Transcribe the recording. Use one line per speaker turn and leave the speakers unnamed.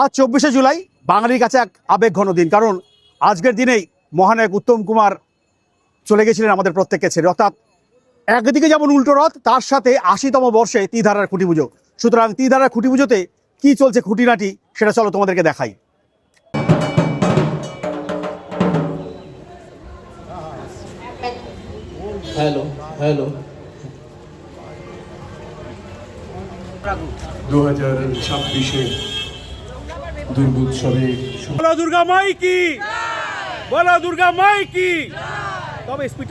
আজ 24শে জুলাই বাঙালির কাছে এক আবেগ ঘন দিন, কারণ আজকের দিনেই মহানায়ক উত্তম কুমার চলে গেছিলেন আমাদের প্রত্যেককে ছেড়ে। অর্থাৎ একদিকে যেমন উল্টো রথ, তার সাথে 80তম বর্ষে ত্রিধারার খুঁটি পুজো। সুতরাং ত্রিধারার খুঁটি পুজোতে কি চলছে খুঁটিনাটি সেটা চলো তোমাদেরকে দেখাই।
হ্যালো হ্যালো
2026-এ দুর্গোৎসবে
বলো দুর্গা মাই কি, বলো দুর্গা মাই কি। তবে স্পিড